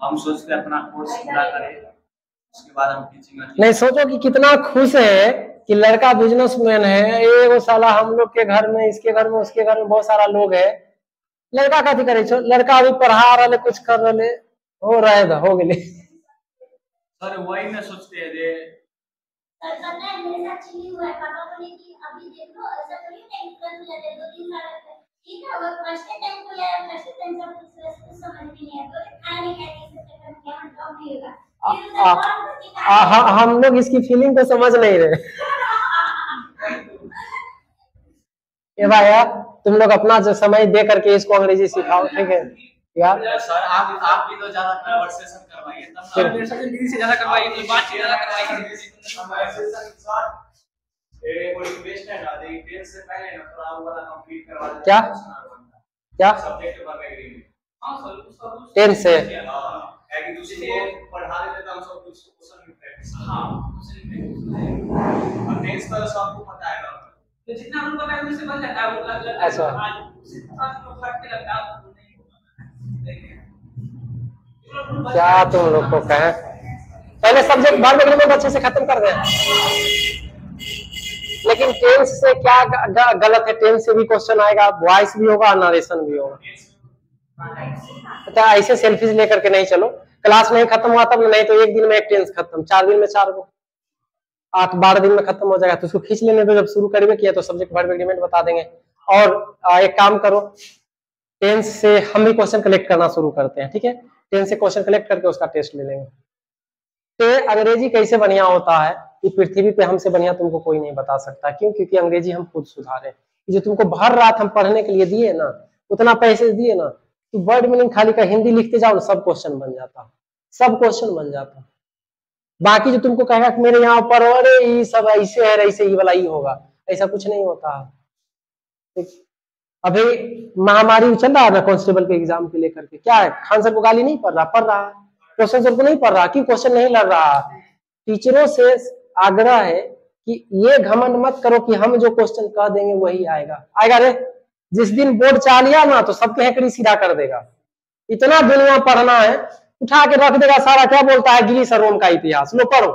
हम सोचते अपना कोर्स पूरा करें, उसके बाद हम टीचिंग। नहीं सोचो कि कितना खुश है कि लड़का बिजनेसमैन है, ये वो साला हम लोग के घर में, इसके घर में, उसके घर में बहुत सारा लोग है, लड़का कथी करे छो, लड़का अभी पढ़ा रहे कुछ कर रहे हो रहे दा हो गए। सर वही ना सोचते हैं रे। सर पता है मेरे साथ चीटिंग हुआ है, पापा बोले कि अभी देख लो ऐसा थोड़ी टाइम कर जाते 2-3 साल लगते, ठीक है वो फर्स्ट टाइम को यार फर्स्ट टाइम सब कुछ समझ में नहीं आया, तो खाना नहीं खाने से चक्कर में हम टॉप नहीं होगा। हम लोग इसकी फीलिंग को समझ नहीं रहे। ये भाई तुम लोग अपना जो समय दे करके इसको अंग्रेजी सिखाओ, ठीक है यार। सर आप भी तो ज्यादा कन्वर्सेशन करवाइए, तब कन्वर्सेशन दीदी से ज्यादा करवाइए, तो बात ज्यादा करवाइए। ये कोई रिक्वेस्ट है ना, देखिए 10 से पहले ना थोड़ा वो वाला कंप्लीट करवा दें। क्या सब्जेक्ट वर्क एग्रीमेंट? हां सर उसका 10 से एक दूसरे को पढ़ा देते तो हम सब कुछ क्वेश्चन में प्रैक्टिस। हां और नेक्स्ट तो सबको पता है ना, तो जितना हमको पता है उससे बन जाता है वो। अच्छा क्या तुम लोग को कहे पहले सब्जेक्ट वर्ब एग्रीमेंट अच्छे से खत्म कर दें, लेकिन टेंस से क्या गलत है? टेंस से भी क्वेश्चन आएगा, वॉइस भी होगा, नरेशन भी होगा। अच्छा ऐसे सेल्फीज लेकर के नहीं चलो, क्लास नहीं खत्म हुआ तब नहीं, तो एक दिन में एक टेंस खत्म, 4 दिन में 4 गो, 8-12 दिन में खत्म हो जाएगा। तो उसको खींच लेने दो, जब शुरू करेंगे किया तो सब्जेक्ट वर्ब एग्रीमेंट बता देंगे। और एक काम करो, टेंस से हम भी क्वेश्चन कलेक्ट करना शुरू करते हैं, ठीक है? टेंस से क्वेश्चन कलेक्ट करके उसका टेस्ट ले लेंगे। तो अंग्रेजी कैसे बढ़िया होता है कि पृथ्वी पे हमसे बढ़िया तुमको कोई नहीं बता सकता। क्यों? क्योंकि अंग्रेजी हम खुद सुधारे। जो तुमको भर रात हम पढ़ने के लिए दिए ना, उतना पैसे दिए ना, तो वर्ड मीनिंग खाली का हिंदी लिखते जाओ, सब क्वेश्चन बन जाता, सब क्वेश्चन बन जाता। बाकी जो तुमको कहेगा कि मेरे यहाँ पर अरे ये सब ऐसे है, ऐसे ही वाला ही होगा, ऐसा कुछ नहीं होता। अभी महामारी चल रहा है ना कांस्टेबल के एग्जाम के लेकर के, क्या है? खान सर को गाली नहीं पड़ रहा है, क्वेश्चन सर को नहीं पढ़ रहा, क्यों? क्वेश्चन नहीं लड़ रहा। टीचरों से आग्रह है कि ये घमंड मत करो कि हम जो क्वेश्चन कह देंगे वही आएगा रे। जिस दिन बोर्ड चाह लिया ना तो सबके हेकड़ी सीधा कर देगा। इतना दुनिया पढ़ना है, उठा के रख देगा सारा। क्या बोलता है गिरी सर रोम का इतिहास, लो पढ़ो,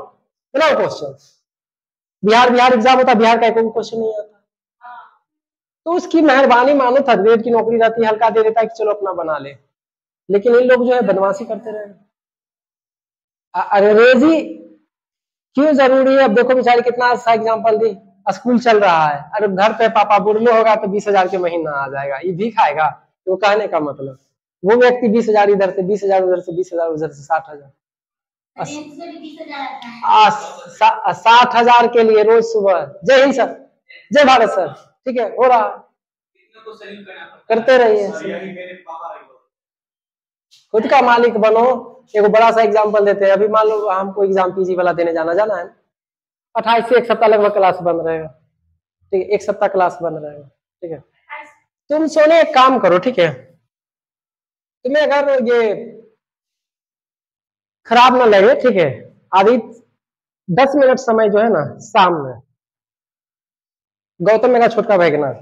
बनाओ क्वेश्चन। बिहार एग्जाम होता, बिहार का कोई क्वेश्चन नहीं आता, तो उसकी मेहरबानी मानो, थर्ड ग्रेड की नौकरी रहती है, हल्का दे देता है कि चलो अपना बना ले। लेकिन इन लोग जो है बदमाशी करते रहे। अंग्रेजी क्यों जरूरी है? अब देखो बेचारी कितना अच्छा एग्जाम्पल दी, स्कूल चल रहा है, अरे घर पे पापा बुढ़लो होगा तो 20,000 के महीना आ जाएगा, ये भी खाएगा? तो कहने का मतलब वो व्यक्ति 20,000 इधर से, 20,000 उधर से, 20,000 उधर से, 60,000 60,000 के लिए रोज सुबह जय हिंद सर, जय भारत सर, ठीक है, हो रहा, करते रहिए। खुद का मालिक बनो। एक बड़ा सा एग्जांपल देते हैं। अभी मान लो हमको एग्जाम पीजी वाला देने जाना है, 28 से 1 सप्ताह लगभग क्लास बंद रहेगा, ठीक है, 1 सप्ताह क्लास बंद रहेगा, ठीक है। तुम सोने एक काम करो, ठीक है, तुम्हें अगर ये खराब ना लगे, ठीक है, अभी 10 मिनट समय जो है ना शाम में, गौतम मेरा छोटका भाई ना,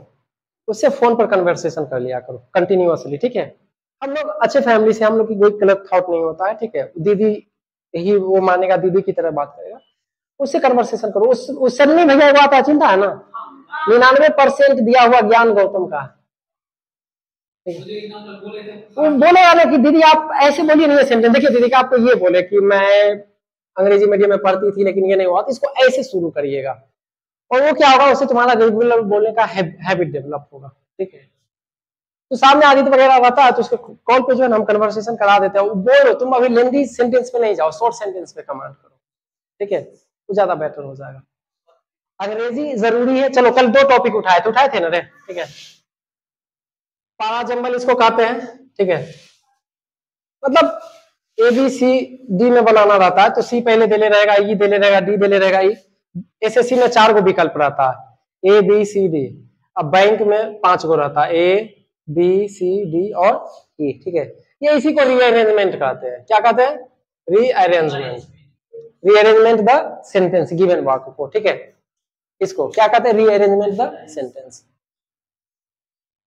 उससे फोन पर कन्वर्सेशन कर लिया करो कंटिन्यूअसली, ठीक है। हम लोग अच्छे फैमिली से, हम लोग की कोई गलत थॉट नहीं होता है, ठीक है। दीदी ही वो मानेगा, दीदी की तरह बात करेगा, उससे कन्वर्सेशन करो। उससे नहीं भैया वो आता चिंता है ना, 99% दिया हुआ ज्ञान गौतम का। वो बोले वाले कि दीदी आप ऐसे बोलिए नहीं सेंटेंस, देखिए दीदी का आपको ये बोले कि मैं अंग्रेजी मीडियम में पढ़ती थी लेकिन ये नहीं हुआ, तो इसको ऐसे शुरू करिएगा, और वो क्या होगा, उससे तुम्हारा रेगुलर बोलने का हैबिट डेवलप होगा, ठीक है। तो सामने आदित्य वगैरह रहता है तो उसके कॉल पे जो है हम कन्वर्सेशन करा देते हैं। बोलो तुम अभी लेंदी सेंटेंस पे नहीं जाओ, शॉर्ट सेंटेंस पे कमांड करो, ठीक है, तो ज्यादा बेटर हो जाएगा। अंग्रेजी जरूरी है। चलो कल 2 टॉपिक उठाए थे ना रे, ठीक है। पारा जंबल इसको कहते हैं, ठीक है, मतलब ABCD में बनाना रहता है, तो C पहले दे ले रहेगा, E दे ले रहेगा, D दे ले रहेगा, E। SSC में 4 गो विकल्प रहता है, ABCD। अब बैंक में 5 गो रहता है, ABCD और E, ठीक है। ये इसी को रीअरेंजमेंट कहते हैं। क्या कहते हैं? रीअरेंजमेंट द सेंटेंस गिवन वाक्य को, ठीक है। इसको क्या कहते हैं, रीअरेंजमेंट द सेंटेंस।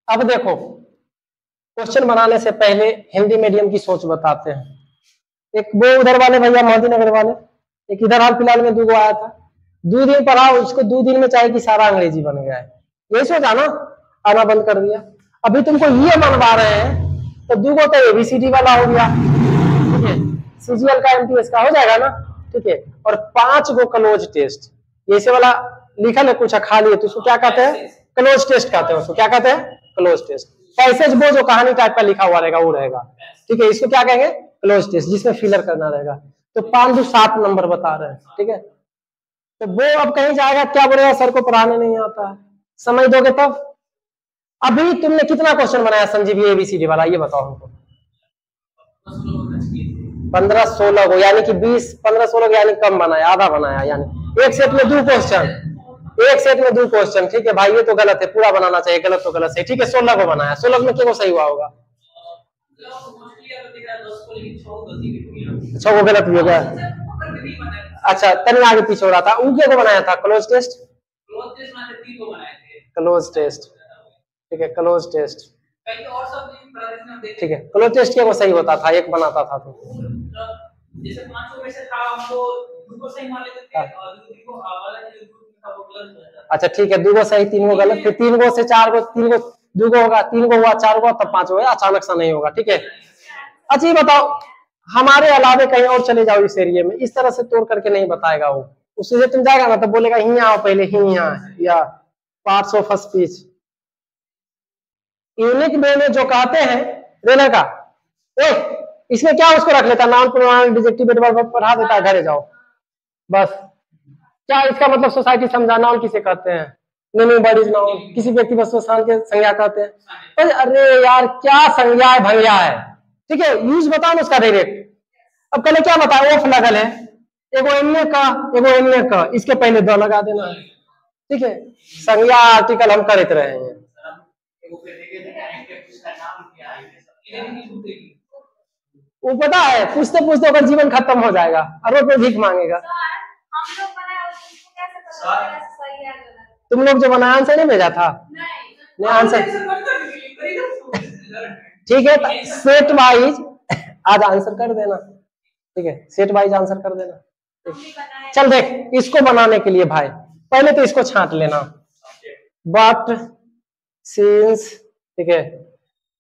अब देखो क्वेश्चन बनाने से पहले हिंदी मीडियम की सोच बताते हैं। एक वो उधर वाले भैया मोहद्दीन नगर वाले, एक इधर हाल फिलहाल में 2 आया था, 2 दिन पढ़ा, उसको 2 दिन में चाहे कि सारा अंग्रेजी बन गया है। यही सोचा ना, आना बंद कर दिया। अभी तुमको ये बनवा रहे हैं तो 2 तो एबीसीडी वाला हो गया, ठीक है, सीजीएल का एमटीएस का हो जाएगा ना, ठीक है, और 5 गो क्लोज टेस्ट, ऐसे वाला लिखा है कुछ खाली है तो उसको क्या कहते हैं, क्लोज टेस्ट कहते हैं, उसको क्या कहते हैं, क्लोज टेस्ट। पैसेज वो जो कहानी टाइप का लिखा हुआ रहेगा वो रहेगा, ठीक है, इसको क्या कहेंगे, क्लोज टेस्ट, जिसमें फिलर करना रहेगा। तो 5 2 7 नंबर बता रहे हैं, ठीक है। तो वो अब कहीं जाएगा क्या बोलेगा, सर को पढ़ाने नहीं आता है, समझ दोगे तब। अभी तुमने कितना क्वेश्चन बनाया संजीव ये एबीसीडी वाला, ये बताओ हमको। 15-16 को, यानी कि 20-15-16 यानी कम बनाया, आधा बनाया, यानी एक सेट में 2 क्वेश्चन, एक सेट में 2 क्वेश्चन, ठीक है भाई, ये तो गलत है, पूरा बनाना चाहिए, गलत तो गलत है, ठीक है। 16 को बनाया, 16 में क्यों सही हुआ होगा, 6 को गलत भी हो गया। अच्छा तनी आगे पीछे हो रहा था, उनके को बनाया था क्लोज टेस्ट, क्लोज टेस्ट, ठीक है, क्लोज टेस्ट, ठीक है, क्लोज टेस्ट क्या वो सही होता था, एक बनाता था तो जैसे 5 में से था हमको 2 को सही मान लेते थे और 2 को वाला जो था वो गलत हो जाता। अच्छा ठीक है, 2 को सही 3 को गलत, फिर 3 को से 4 को, 3 को 2 को होगा, 3 को हुआ 4 को, तब 5 होगा, अचानक सा नहीं होगा, ठीक है। अच्छा ये बताओ हमारे अलावे कहीं और चले जाओ इस एरिया में, इस तरह से तोड़ करके नहीं बताएगा वो, उससे तुम जाएगा ना तो बोलेगा ही आओ पहले, ही यहाँ या parts of speech. Unique way में जो कहते हैं रेलर का, ओए इसमें क्या उसको रख लेता, नाउन प्रोनाउन एडजेक्टिव एडवर्ब पढ़ा देता है, घरे जाओ बस। क्या इसका मतलब सोसाइटी समझा, नाउन किसे कहते हैं, नेमिंग वर्ड इज नाउन, किसी व्यक्ति वस्तु स्थान के संज्ञा कहते हैं। अरे यार क्या संज्ञा है भंज्ञा है, ठीक है, यूज बताओ ना उसका डायरेक्ट। अब पहले क्या बताओ, ऑफ लगल है, एगो एन्ने का एगो एन्ने का, इसके पहले 2 लगा देना, ठीक है। संज्ञा आर्टिकल हम करते रहे हैं, वो पता है पूछते पूछते अगर जीवन खत्म हो जाएगा और रोड पे भीख मांगेगा। तुम लोग जो बनाया आंसर नहीं भेजा था, नहीं आंसर, ठीक है, सेट वाइज आज आंसर कर देना, ठीक है, सेट वाइज आंसर कर देना। चल देख इसको बनाने के लिए भाई पहले तो इसको छांट लेना, बट सिंस, ठीक है,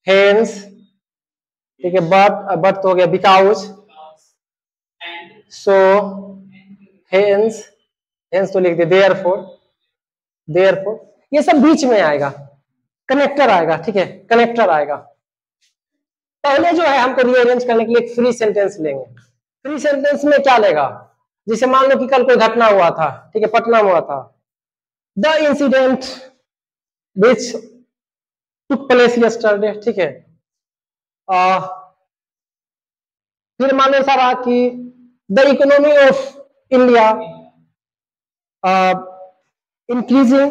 हेंस, ठीक है, बट तो हो गया, बिकॉज, सो, हेंस, हेंस तो लिख दे, देयरफॉर, देयरफॉर, ये सब बीच में आएगा, कनेक्टर आएगा, ठीक है, कनेक्टर आएगा। पहले जो है हमको रीअरेंज करने के लिए एक फ्री सेंटेंस लेंगे। फ्री सेंटेंस में क्या लेगा, जैसे मान लो कि कल कोई घटना हुआ था, ठीक है, पटना में हुआ था, the incident which took place yesterday, ठीक है। फिर मान लो सारा कि the economy of India increasing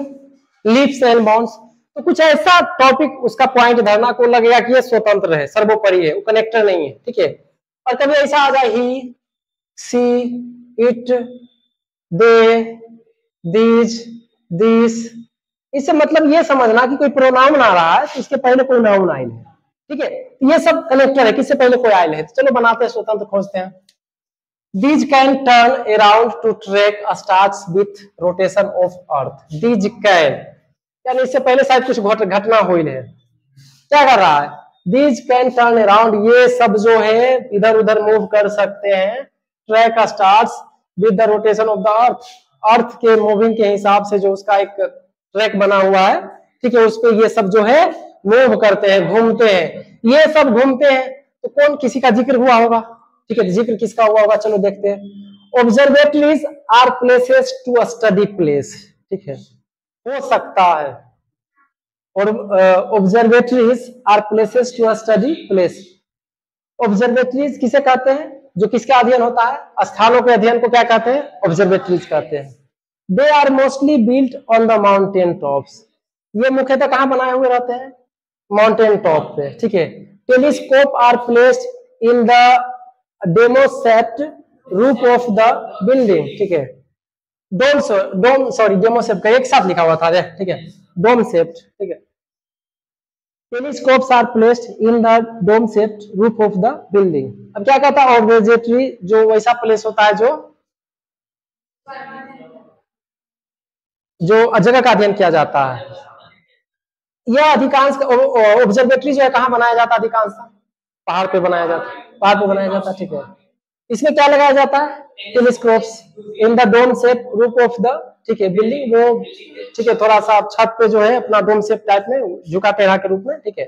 leaps and bounds, तो कुछ ऐसा टॉपिक उसका पॉइंट धरना को लगेगा कि ये स्वतंत्र है, सर्वोपरि है, वो कनेक्टर नहीं है, ठीक है। और कभी ऐसा आ जाए ही, सी, इट, दे, दीज, दिस, इससे मतलब ये समझना कि कोई प्रोनाउन आ रहा है तो इसके पहले कोई नाउन आयल है, ठीक है, ये सब कनेक्टर है, किससे पहले कोई आयल है। तो चलो बनाते हैं, स्वतंत्र खोजते हैं। These can turn around to track stars with rotation of Earth. These can, यानी इससे पहले शायद कुछ घटना हुई है, क्या कर रहा है, These can turn around, ये सब जो है इधर उधर मूव कर सकते हैं, track stars with the rotation of the Earth, अर्थ के मूविंग के हिसाब से जो उसका एक ट्रैक बना हुआ है, ठीक है, उस पे ये सब जो है मूव करते हैं, घूमते हैं, ये सब घूमते हैं। तो कौन किसी का जिक्र हुआ होगा, ठीक है, जिक्र किसका हुआ होगा, चलो देखते हैं। Observatories are places to study place, ठीक है, हो सकता है, और observatories are places to study place. Observatories किसे कहते हैं, जो किसका अध्ययन होता है, स्थानों के अध्ययन को क्या कहते हैं, ऑब्जर्वेटरीज कहते हैं। They are mostly built on the mountain tops, ये मुख्यतः कहाँ बनाए हुए रहते हैं, माउंटेन टॉप पे, ठीक है। Telescope are placed in the dome shaped roof of the building, ठीक है। डोम सॉरी डेमो शेप का एक साथ लिखा हुआ था, ठीक है, डोम शेप्ड, ठीक है। Telescopes are placed in the dome shaped roof of the building. अब क्या कहता है, ऑब्जर्वेटरी जो वैसा प्लेस होता है जो जगह का अध्ययन किया जाता है। यह अधिकांश ऑब्जर्वेटरी जो है कहाँ बनाया जाता है, अधिकांश पहाड़ पे बनाया जाता है, पहाड़ पे बनाया जाता है, ठीक है। इसमें क्या लगाया जाता है, telescopes in the dome shape roof of the, ठीक है, बिल्डिंग, वो ठीक है थोड़ा सा छत पे जो है अपना डोम शेप टाइप में झुका टेढ़ा के रूप में, ठीक है।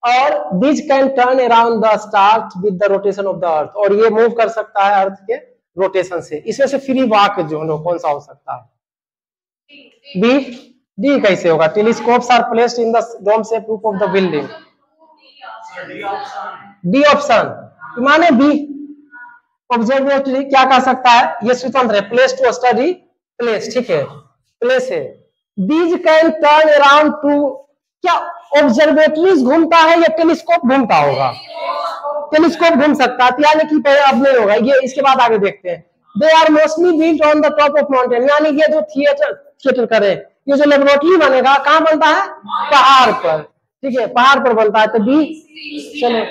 और this can turn around the star with the rotation of the अर्थ, और ये मूव कर सकता है अर्थ के रोटेशन से। इसमें से फ्री वाक जो है कौन सा हो सकता है, बी। डी कैसे होगा, telescopes are placed in the dome shape roof of the building, D option माने बी। ऑब्जर्वेटरी क्या कह सकता है, ये स्वतंत्र है, प्लेस टू स्टडी प्लेस, ठीक है, प्लेस है। These can turn around to, क्या ऑब्जर्वेटरीज घूमता है या टेलीस्कोप घूमता होगा, टेलीस्कोप घूम सकता है, यानी कि पहले अब नहीं होगा ये, इसके बाद आगे देखते हैं। They are mostly built on the top of mountain, यानी ये जो थिएटर करे, ये जो लेबोरेटरी बनेगा कहाँ बनता है, पहाड़ पर, ठीक है, पहाड़ पर बनता है। तो बी, चलो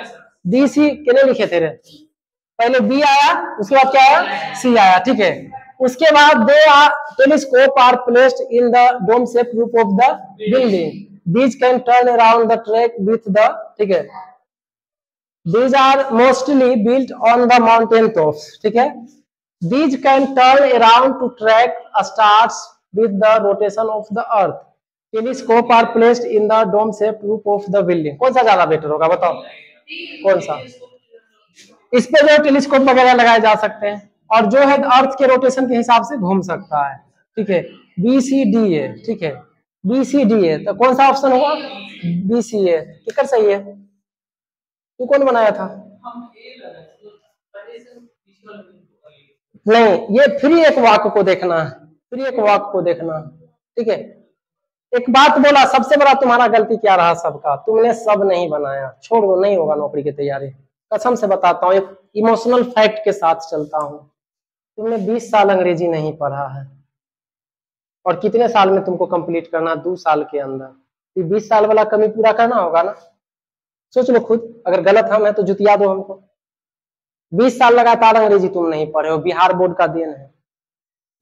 डी सी कितने लिखे थे रे, पहले बी आया, उसके बाद क्या आया, सी आया, ठीक है। उसके बाद they are telescope are placed in the dome shape roof of the building, these can turn around the track with the, ठीक है, these are mostly built on the mountain tops, ठीक है। These can turn around to track stars with the rotation of the earth, telescope are placed in the dome shape roof of the building. कौन सा ज्यादा better होगा बताओ, कौन सा, इस पे जो टेलीस्कोप वगैरह लगाए जा सकते हैं, और जो है अर्थ के रोटेशन के हिसाब से घूम सकता है, ठीक है। बी सी डी है, ठीक है, बी सी डी है, तो कौन सा ऑप्शन होगा, बी सी है, टिकर सही है। तू कौन बनाया था, नहीं, ये फ्री एक वाक्य को देखना है, फ्री एक वाक्य को देखना, ठीक है। एक बात बोला, सबसे बड़ा तुम्हारा गलती क्या रहा सबका, तुमने सब नहीं बनाया, छोड़ दो, नहीं होगा नौकरी की तैयारी, कसम से बताता हूँ, एक इमोशनल फैक्ट के साथ चलता हूँ। तुमने 20 साल अंग्रेजी नहीं पढ़ा है, और कितने साल में तुमको कंप्लीट करना, 2 साल के अंदर। ये 20 साल वाला कमी पूरा करना होगा ना, सोच लो खुद, अगर गलत हम है तो जुतिया दो हमको। 20 साल लगातार अंग्रेजी तुम नहीं पढ़े हो, बिहार बोर्ड का देन है।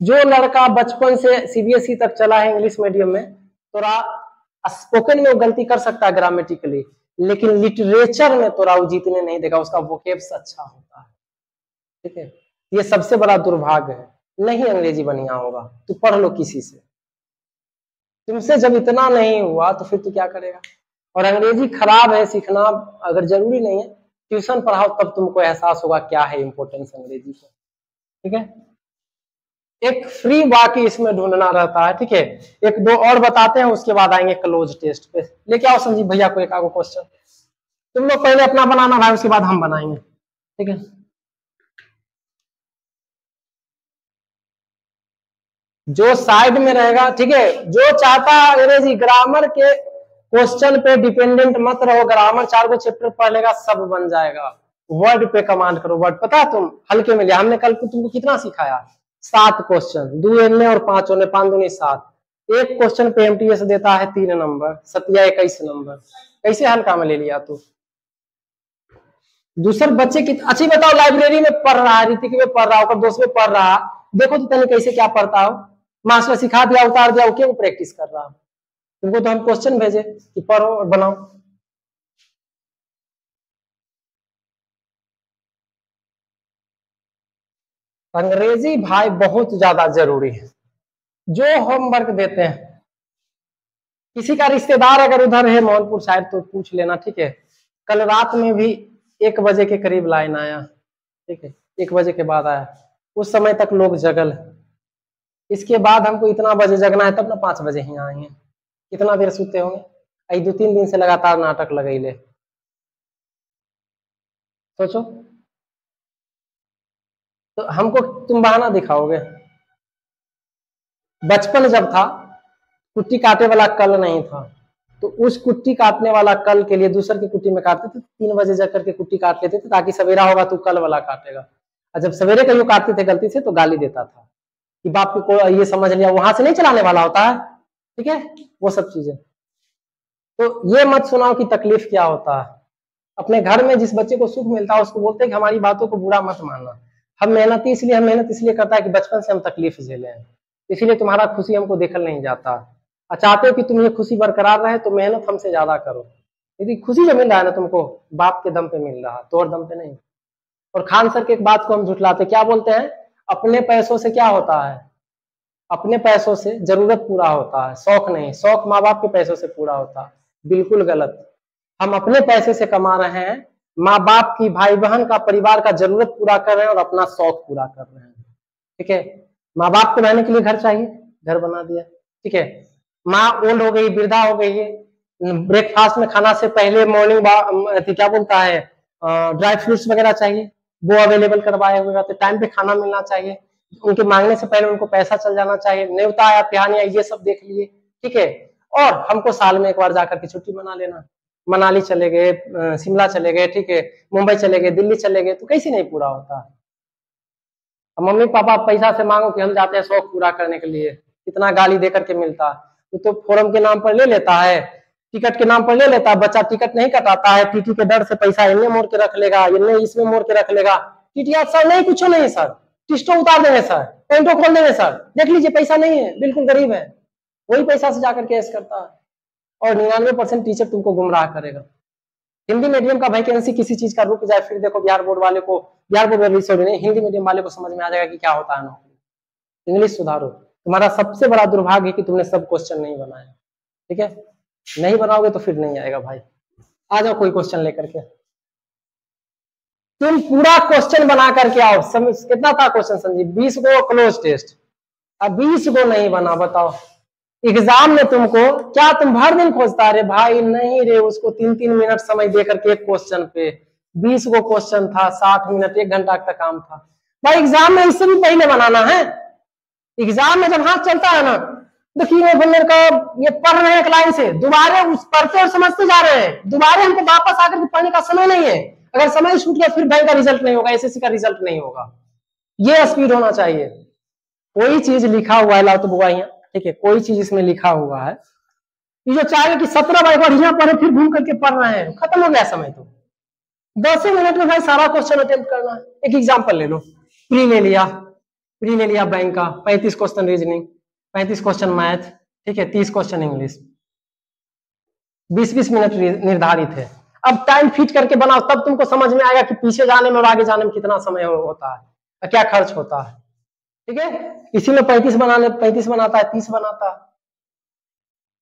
जो लड़का बचपन से सीबीएसई तक चला है इंग्लिश मीडियम में, थोड़ा स्पोकन में वो गलती कर सकता है ग्रामेटिकली, लेकिन लिटरेचर में तोरा वो जीतने नहीं देगा, उसका वोकेब्स अच्छा होता है, ठीक है। ये सबसे बड़ा दुर्भाग्य है, नहीं अंग्रेजी बढ़िया होगा, तू पढ़ लो किसी से, तुमसे जब इतना नहीं हुआ तो फिर तू क्या करेगा। और अंग्रेजी खराब है सीखना, अगर जरूरी नहीं है ट्यूशन पढ़ाओ, तब तुमको एहसास होगा क्या है इंपोर्टेंस अंग्रेजी का, ठीक है। एक फ्री वाक्य इसमें ढूंढना रहता है, ठीक है। एक दो और बताते हैं, उसके बाद आएंगे क्लोज टेस्ट पे। लेके आओ संजीव भैया को एक आगो क्वेश्चन, तुम लोग पहले अपना बनाना भाई, उसके बाद हम बनाएंगे, ठीक है। जो साइड में रहेगा, ठीक है, जो चाहता है अंग्रेजी ग्रामर के क्वेश्चन पे डिपेंडेंट मत रहो, ग्रामर 4 को चैप्टर पढ़ लेगा, सब बन जाएगा। वर्ड पे कमांड करो, वर्ड पता है तुम हल्के में लिया, हमने कल तुमको कितना सिखाया, 7 क्वेश्चन, 2 एने और 5 ओने, 5 दूनी 7। एक क्वेश्चन पे एमटीएस देता है 3 नंबर, 7 21 नंबर, कैसे हल्का में ले लिया तू। दूसरे बच्चे की अच्छी बताओ, लाइब्रेरी में पढ़ रहा है, ऋतिक में पढ़ रहा हो, दोस्त में पढ़ रहा, देखो तो तने कैसे क्या पढ़ता हो, मास्टर सिखा दिया, उतार दिया, क्यों प्रैक्टिस कर रहा हो। तुमको तो हम क्वेश्चन भेजे कि पढ़ो और बनाओ। अंग्रेजी भाई बहुत ज्यादा जरूरी है। जो होमवर्क देते हैं, किसी का रिश्तेदार अगर उधर है मोहनपुर साइड तो पूछ लेना, ठीक है। कल रात में भी 1 बजे के करीब लाइन आया, ठीक है, 1 बजे के बाद आया, उस समय तक लोग जगल है। इसके बाद हमको इतना बजे जगना है, तब ना 5 बजे ही आएंगे, कितना देर सोते होंगे। 2-3 दिन से लगातार नाटक लगैले, सोचो। तो हमको तुम बहाना दिखाओगे। बचपन जब था, कुट्टी काटे वाला कल नहीं था, तो उस कुट्टी काटने वाला कल के लिए दूसर की कुट्टी में काटते थे, 3 बजे जाकर के कुट्टी काट लेते थे, ताकि सवेरा होगा तो कल वाला काटेगा। और जब सवेरे कहीं काटते थे गलती से तो गाली देता था, कि बाप को ये समझ लिया, वहां से नहीं चलाने वाला होता है, ठीक है, वो सब चीजें। तो ये मत सुनाओ कि तकलीफ क्या होता है। अपने घर में जिस बच्चे को सुख मिलता है उसको बोलते हैं कि हमारी बातों को बुरा मत मानना। हम मेहनत इसलिए करता है कि बचपन से हम तकलीफ झेले हैं, इसीलिए तुम्हारा खुशी हमको देखल नहीं जाता। और चाहते हो कि तुम ये खुशी बरकरार रहे तो मेहनत हमसे ज्यादा करो। यदि खुशी जो मिल रहा है ना तुमको, बाप के दम पे मिल रहा है, तोड़ दम पे नहीं। और खान सर के एक बात को हम झुठलाते, क्या बोलते हैं, अपने पैसों से क्या होता है, अपने पैसों से जरूरत पूरा होता है, शौक नहीं। शौक माँ बाप के पैसों से पूरा होता है, बिल्कुल गलत। हम अपने पैसे से कमा रहे हैं, माँ बाप की, भाई बहन का, परिवार का जरूरत पूरा कर रहे हैं और अपना शौक पूरा कर रहे हैं, ठीक है। माँ बाप को रहने के लिए घर चाहिए, घर बना दिया, ठीक है। माँ ओल्ड हो गई, वृद्धा हो गई है, ब्रेकफास्ट में खाना से पहले मॉर्निंग क्या बोलता है, ड्राई फ्रूट्स वगैरह चाहिए, वो अवेलेबल करवाए हुए रहते, टाइम पे खाना मिलना चाहिए, उनके मांगने से पहले उनको पैसा चल जाना चाहिए, न्योता आया, प्यान आया, ये सब देख लिए, ठीक है। और हमको साल में एक बार जाकर के छुट्टी मना लेना, मनाली चले गए, शिमला चले गए, ठीक है, मुंबई चले गए, दिल्ली चले गए, तो कैसे नहीं पूरा होता। अब मम्मी पापा पैसा से मांगो कि हम जाते हैं शौक पूरा करने के लिए, कितना गाली दे करके मिलता, वो तो फोरम के नाम पर ले लेता है, टिकट के नाम पर ले लेता है, बच्चा टिकट नहीं कटाता है, टीटी के डर से पैसा इनने मोड़ के रख लेगा, इनने इसमें मोड़ के रख लेगा, टीटीआर सर नहीं, कुछ नहीं सर, टिस्टो उतार देंगे सर, पेंटो खोल देंगे सर, देख लीजिए पैसा नहीं है, बिल्कुल गरीब है, वही पैसा से जाकर के ऐश करता है। और 99% टीचर तुमको गुमराह करेगा। हिंदी मीडियम का वैकेंसी किसी चीज का रुक जाए, फिर देखो बिहार बोर्ड वाले को, बिहार बोर्ड वाले सॉरी नहीं, हिंदी मीडियम वाले को समझ में आ जाएगा कि क्या होता है नौकरी। इंग्लिश सुधारो, तुम्हारा सबसे बड़ा दुर्भाग्य है कि तुमने सब क्वेश्चन नहीं बनाया, ठीक है, नहीं बनाओगे तो फिर नहीं आएगा भाई। आ जाओ कोई क्वेश्चन लेकर के, तुम पूरा क्वेश्चन बना करके आओ। कितना था क्वेश्चन संजीव, 20 को क्लोज टेस्ट, अब 20 को नहीं बना, बताओ एग्जाम में तुमको क्या, तुम भर दिन खोजता रे भाई, नहीं रे, उसको 3-3 मिनट समय दे करके एक क्वेश्चन पे, 20 को क्वेश्चन था, 60 मिनट, 1 घंटा का काम था भाई। एग्जाम में इससे भी पहले बनाना है। एग्जाम में जब हाथ चलता है ना, देखिए मेरे का ये पढ़ रहे हैं एक लाइन से, दोबारा उस पढ़ते और समझते जा रहे हैं, दोबारा हमको वापस आकर के पढ़ने का समय नहीं है। अगर समय छूट गया फिर बैंक का रिजल्ट नहीं होगा, एसएससी का रिजल्ट नहीं होगा। ये स्पीड होना चाहिए। कोई चीज लिखा हुआ है, लाओ तो बुआ यहाँ, ठीक है, कोई चीज इसमें लिखा हुआ है, ये जो चाहे कि 17 बार बढ़िया पढ़े फिर घूम करके पढ़ रहे हैं, खत्म हो गया समय। तो 10 मिनट में भाई सारा क्वेश्चन अटेम्प्ट करना है। एक एग्जाम्पल ले लो, प्री ले लिया बैंक का, 35 क्वेश्चन रीजनिंग, 35 क्वेश्चन मैथ, ठीक है, 30 क्वेश्चन इंग्लिश, 20-20 मिनट निर्धारित है। अब टाइम फिट करके बनाओ, तब तुमको समझ में आएगा कि पीछे जाने में और आगे जाने में कितना समय होता है और क्या खर्च होता है, ठीक है। इसी में 35 बनाता है, 30 बनाता है।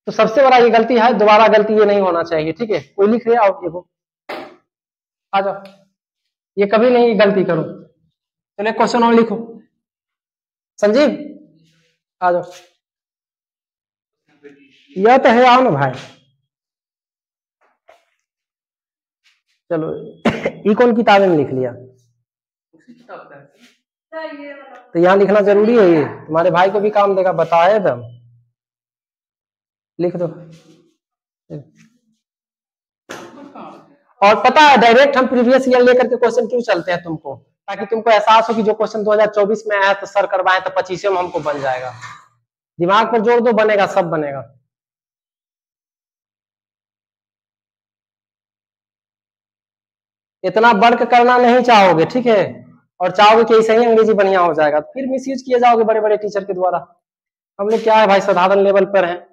तो सबसे बड़ा ये गलती है, दोबारा गलती ये नहीं होना चाहिए, ठीक है। कोई लिख रहे आओ, देखो आ जाओ, ये कभी नहीं गलती करो। चलो क्वेश्चन और लिखो, संजीव आ जाओ, यह तो है, आओ ना भाई। चलो ये कौन किताबें में लिख लिया, तो यहाँ लिखना जरूरी है, ये तुम्हारे भाई को भी काम देगा, बताए तब लिख दो। और पता है डायरेक्ट हम प्रीवियस ईयर लेकर के क्वेश्चन क्यों चलते हैं तुमको, ताकि तुमको एहसास हो कि जो क्वेश्चन 2024 में आया तो सर करवाए तो 25 में हमको बन जाएगा। दिमाग पर जोर दो, बनेगा, सब बनेगा। इतना वर्क करना नहीं चाहोगे, ठीक है, और चाहोगे कि ऐसे ही अंग्रेजी बढ़िया हो जाएगा, तो फिर मिसयूज किए जाओगे बड़े बड़े टीचर के द्वारा। हम लोग क्या है भाई, साधारण लेवल पर हैं।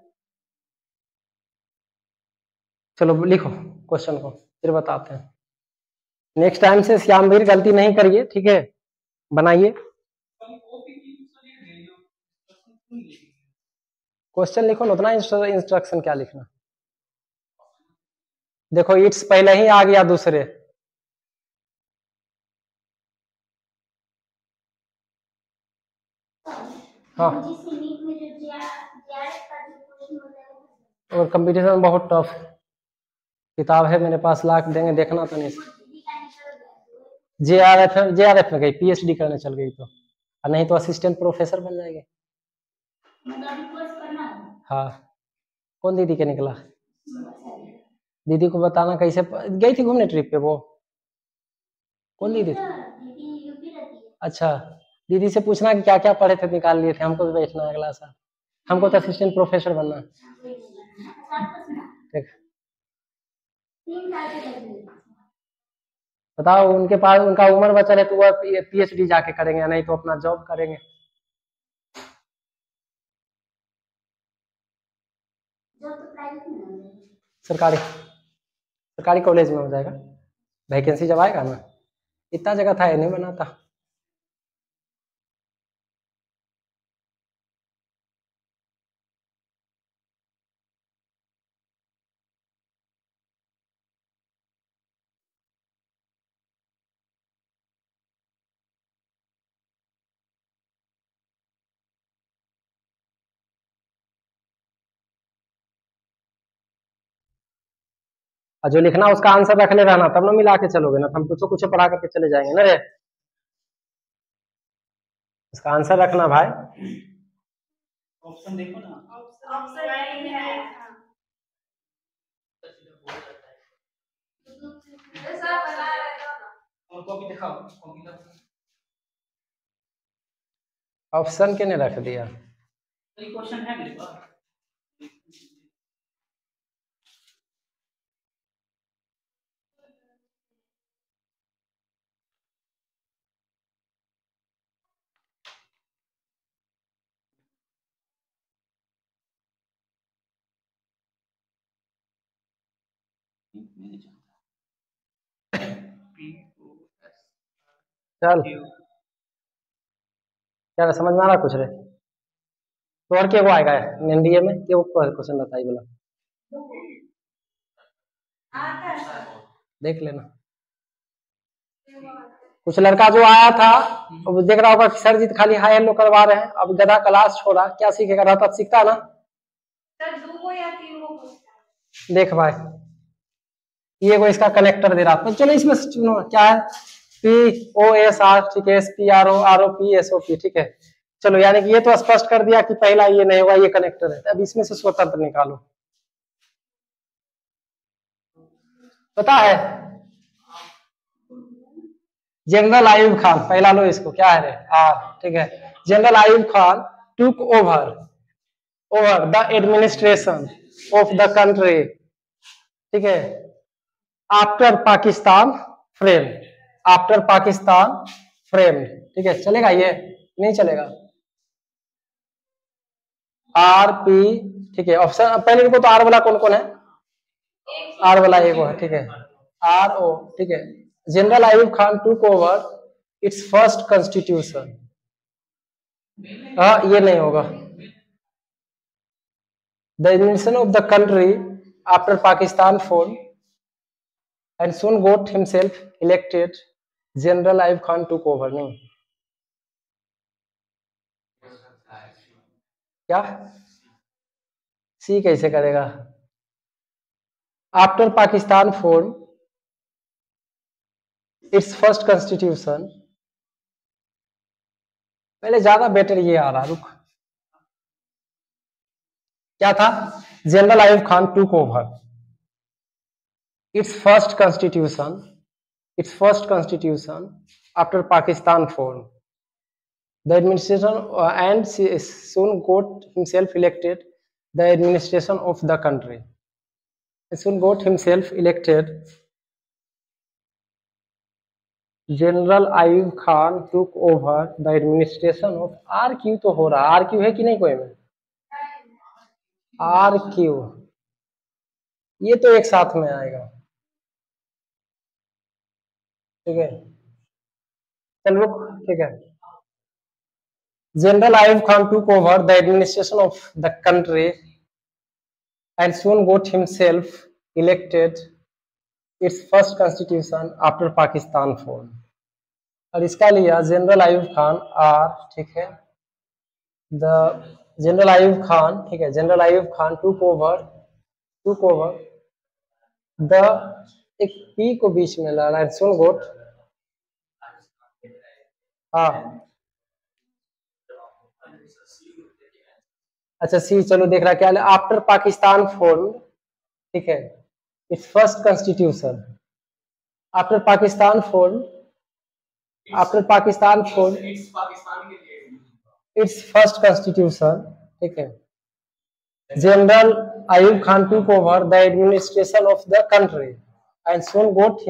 चलो लिखो क्वेश्चन को, फिर बताते हैं। नेक्स्ट टाइम से श्यामवीर गलती नहीं करिए, ठीक है, बनाइए क्वेश्चन, लिखो ना, उतना इंस्ट्रक्शन क्या लिखना। देखो इट्स पहले ही आ गया दूसरे, हाँ, और कंपटीशन बहुत टफ किताब है मेरे पास, लाख देंगे, देखना तो नहीं। जेआरएफ में गई, पीएचडी करने चल गई, तो नहीं तो असिस्टेंट प्रोफेसर बन जाएगी। हाँ, कौन दीदी के निकला, दीदी को बताना कैसे गई थी घूमने ट्रिप पे, वो कौन दीदी? अच्छा, दीदी से पूछना कि क्या क्या पढ़े थे, निकाल लिए थे, हमको भी बैठना है अगला साल, हमको तो असिस्टेंट प्रोफेसर बनना है। ठीक, 3 साल के लगे। बताओ उनके पास, उनका उम्र बचा है तो वह PhD जाके करेंगे, या नहीं तो अपना जॉब करेंगे। जो तो प्राइवेट में हो जाएगा। सरकारी कॉलेज में हो जाएगा, वैकेंसी जब आएगा ना, इतना जगह था ये नहीं बनाता। और जो लिखना उसका आंसर रख ले रहना, तब ना मिला के चलोगे ना, तो हम कुछ कुछ पढ़ा करके चले जाएंगे ना रे। उसका आंसर रखना भाई। ऑप्शन देखो ना, ऑप्शन नहीं है। ऐसा बना रहे हो। और कॉपी दिखाओ, कॉपी दिखाओ। ऑप्शन के ने रख दिया। ये क्वेश्चन है मेरे पास। चल क्या समझ में आ रहा कुछ रे? तो और क्या वो आएगा NDA में, क्या क्वेश्चन बताइए बोला, देख लेना। कुछ लड़का जो आया था, अब देख रहा होगा सर जी खाली हाई हेलो करवा रहे हैं, अब गधा क्लास छोड़ा, क्या सीखेगा, रहता सीखता ना। सर 2 या 3 को पूछता है। देख भाई, ये वो इसका कनेक्टर दे रहा था, चलो इसमें से चुनो क्या है, POSR, ठीक है, SPRO, ROP, SOP, ठीक है। चलो यानी कि ये तो स्पष्ट कर दिया कि पहला ये नहीं होगा, ये कनेक्टर है, अब इसमें से स्वतंत्र निकालो। पता है जनरल आयुब खान, पहला लो इसको, क्या है रे R, ठीक है। General Ayub Khan took over the administration of the country, ठीक है, after Pakistan frame, after Pakistan frame, ठीक है। चलेगा ये? नहीं चलेगा। RP, ठीक है। ऑप्शन पहले इनको तो R वाला कौन कौन है, R वाला एक है, ठीक है, RO, ठीक है। General Ayub Khan took over it's first constitution, हाँ ये नहीं होगा। The administration of the country after Pakistan fall and soon got himself elected, General Ayub Khan took over, नहीं क्या, C कैसे करेगा? After Pakistan form it's first constitution, पहले ज्यादा बेटर ये आ रहा, रुक क्या था, general Ayub Khan took over its first constitution after Pakistan formed. The administration and soon got himself elected the administration of the country. Soon got himself elected. General Ayub Khan took over the administration of RQ तो हो रहा, RQ है कि नहीं कोई में? RQ ये तो एक साथ में आएगा, ठीक है। चल रुक, ठीक है। General Ayub Khan took over the administration of the country and soon got himself elected its first constitution after Pakistan formed. और इसका लिया जनरल आयुब खान R, ठीक है। द जनरल आयुब खान, ठीक है, general Ayub Khan took over the, एक P को बीच में ला रहा है, सुन गोट, हाँ अच्छा C, चलो देख रहा क्या है, आफ्टर पाकिस्तान फॉर्म, ठीक है, it's first constitution, after Pakistan form after Pakistan form it's Pakistan के लिए इट्स फर्स्ट कॉन्स्टिट्यूशन, ठीक है, general Ayub Khan took over the administration of the country and soon got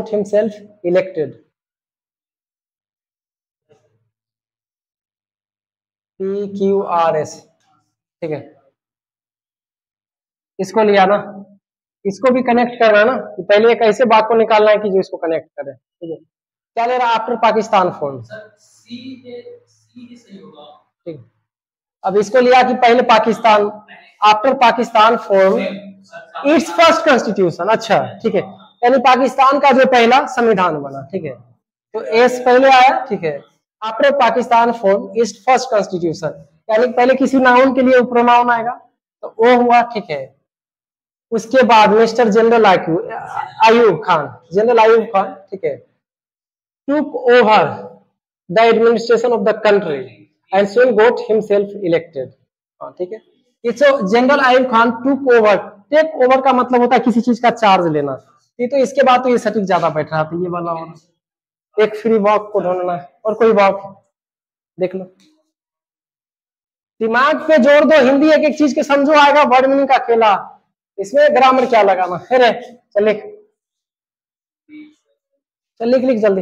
himself elected. PQRS, ठीक है, इसको लिया ना, इसको भी कनेक्ट करना ना, कि पहले एक ऐसे बात को निकालना है कि जो इसको कनेक्ट करे, ठीक है। क्या ले रहा आफ्टर पाकिस्तान फॉर्म, सर सी सही होगा, ठीक है। अब इसको लिया कि पहले Pakistan, after Pakistan form it's first constitution, अच्छा ठीक है, यानी पाकिस्तान का जो पहला संविधान बना, ठीक है, तो एस पहले आया, ठीक है। After Pakistan form it's first constitution, यानी पहले किसी नाउन के लिए प्रोनाउन आएगा, तो वो हुआ, ठीक है। उसके बाद मिस्टर जनरल आयूब खान, ठीक है, took over the administration of the country and soon got himself elected, ठीक है। It's general Ayub Khan took over, take over का मतलब होता है किसी चीज का चार्ज लेना, तो इसके बाद तो ये सटीक ज्यादा बैठ रहा था, ये वाला होना। एक फ्री वॉक को ढूंढना है, और कोई वॉक देख लो, दिमाग पे जोड़ दो, हिंदी एक एक चीज के समझो, आएगा वर्ड मीनिंग का खेला, इसमें ग्रामर क्या लगाना है रे, चल लिख जल्दी।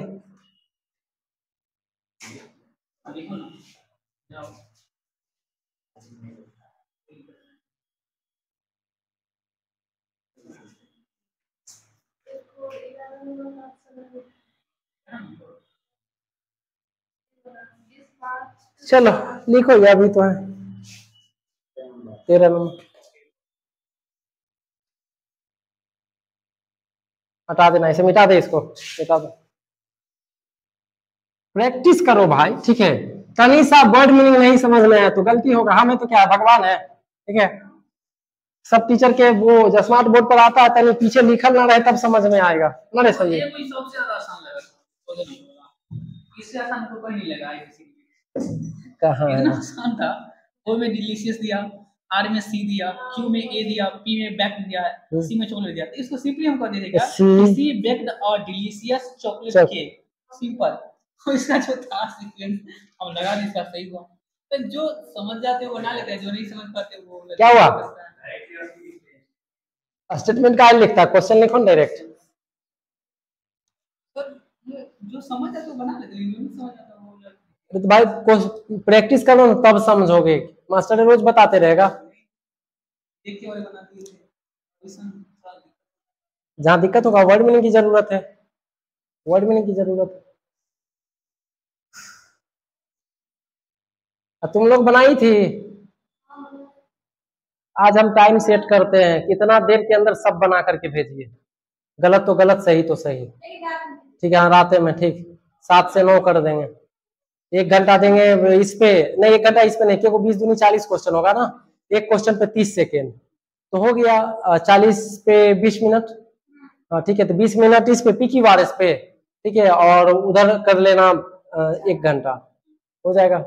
देखो ना जाओ चलो लिखो, या भी तो है 13 नंबर, हटा देना, इसे मिटा दे, इसको मिटा दो। प्रैक्टिस करो भाई, ठीक है, तनी सा वर्ड मीनिंग नहीं समझ में आया तो गलती होगा, हमें तो क्या है, भगवान है, ठीक है। सब टीचर के वो स्मार्ट बोर्ड पर आता है, तनी पीछे लिखल ना रहे तब समझ में आएगा ना रे, सही है। ये कोई सबसे ज्यादा आसान लगा, तो नहीं होगा, इससे आसान तो कोई नहीं लगा, कहाँ है, इतना आसान था। ओ में डिलीशियस दिया, आर में सी दिया, क्यू में ए दिया, पी में बैक दिया, सी में चॉकलेट दिया, तो इसको सिंपली हम कर देगा सी बेक्ड और डिलीशियस चॉकलेट केक, सिंपल। तो इसका जो था सीक्वेंस हम लगा दी, इसका सही हुआ। तो जो समझ जाते हैं वो बना लेते हैं, जो नहीं समझ पाते वो क्या हुआ, स्टेटमेंट का लिखता, क्वेश्चन लिखो डायरेक्ट, जो समझ जाते वो बना लेते हैं, जो नहीं समझ आता वो। तो भाई प्रैक्टिस करो ना तब समझोगे, मास्टर रोज बताते रहेगा, देख के वाले बनाती है, जहाँ दिक्कत होगा वर्ड मीनिंग की जरूरत है, वर्ड मीनिंग की जरूरत है। तुम लोग बनाई थी, आज हम टाइम सेट करते हैं, कितना देर के अंदर सब बना करके भेजिए, गलत तो गलत, सही तो सही, ठीक है। रात में ठीक 7 से 9 कर देंगे, 1 घंटा देंगे इस पे, नहीं 1 घंटा इस पे नहीं, क्योंकि 20 दूनी 40 क्वेश्चन होगा ना, एक क्वेश्चन पे 30 सेकेंड, तो हो गया 40 पे 20 मिनट, ठीक है। तो 20 मिनट इस पे PQRS पे, ठीक है, और उधर कर लेना 1 घंटा, हो जाएगा।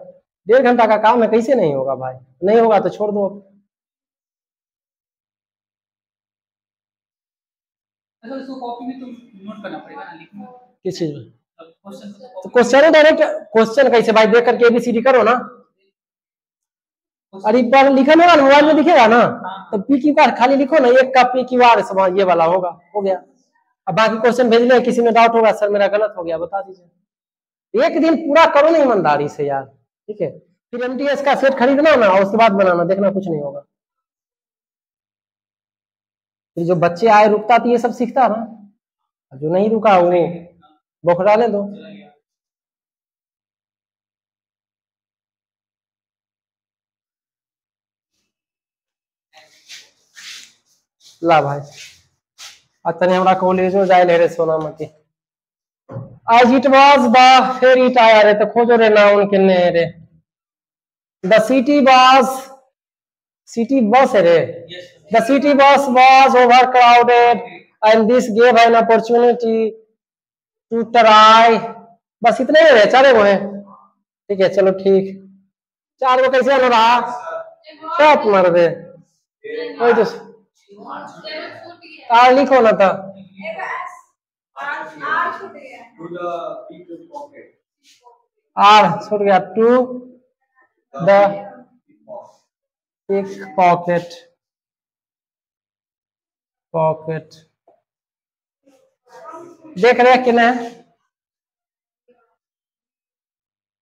1.5 घंटा का काम है, कैसे नहीं होगा भाई, नहीं होगा तो छोड़ दो। अच्छा, इसको कॉपी में तुम नोट करना पड़ेगा ना, लिखना किस चीज में, क्वेश्चन तो क्वेश्चन डायरेक्ट, क्वेश्चन कैसे भाई, देख करके ABCD करो ना, अरे पर लिखा होगा ना, मोबाइल में दिखेगा ना, तो PQR खाली लिखो ना, एक का PQR ये वाला होगा, हो गया। अब बाकी क्वेश्चन भेज ले, किसी में डाउट होगा, सर मेरा गलत हो गया बता दीजिए, एक दिन पूरा करो ना ईमानदारी से यार, ठीक है। फिर MTS का सेट खरीदना ना, उसके बाद बनाना, देखना कुछ नहीं होगा। फिर जो बच्चे आए रुकता तो ये सब सीखता ना, जो नहीं रुका वो बौखलाने दो। ला भाई, तने हमरा कॉलेजो जाए ले रे सोनामती, आज इट वाज बा, फिर इट आया रे, तो खोजो रे नाउन किन्ने रे, द सिटी बस है रे, the city bus was overcrowded and this gave an opportunity to try, बस इतने ही है, 4 गो है, ठीक है। चलो ठीक, 4 गो कैसे हो रहा, सब मर दे, कोई तो लिखो ना था, आर छूट गया टू द पिक पॉकेट देख रहे हैं कि नहीं?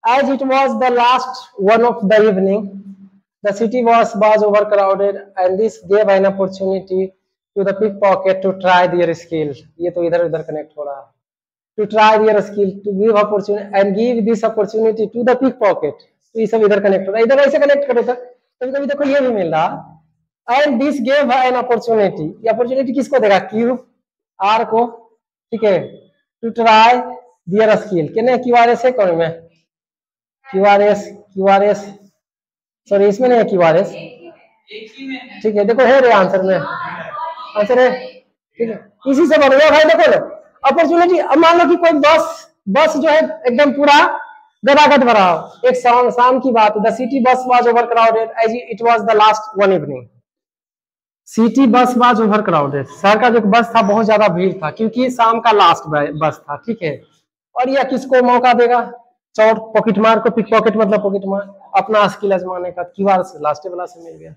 As it was the last one of the evening, the city was overcrowded, and this gave an opportunity to the pickpocket to try their skill. ये तो इधर उधर कनेक्ट हो रहा है. To try their skill, to give opportunity and give this opportunity to the pickpocket. तो ये सब इधर कनेक्ट हो रहा है. इधर ऐसे कनेक्ट करो तो कभी-कभी देखो ये भी मिल रहा. And this gave an opportunity. ये opportunity किसको देगा? Q R को, ठीक है? To try their skill. कितने QRS है कौन में? QRS सॉरी इसमें नहीं है QRS, ठीक है. देखो है रे आंसर में, आंसर है, ठीक है. इसी से बन गया भाई. देखो अपॉर्चुनिटी. अब मान लो कि कोई बस जो है एकदम पूरा गदागद भरा हो. एक शाम की बात. The city bus was overcrowded as it was the last one evening. City bus was overcrowded. शहर का जो बस था बहुत ज्यादा भीड़ था क्योंकि शाम का लास्ट बस था, ठीक है. और यह किसको मौका देगा? चोर पॉकेट मार को. पिक पॉकेट मतलब पॉकेट मार. अपना स्किल आजमाने का. क्यूआर से लास्ट वाला से मिल गया.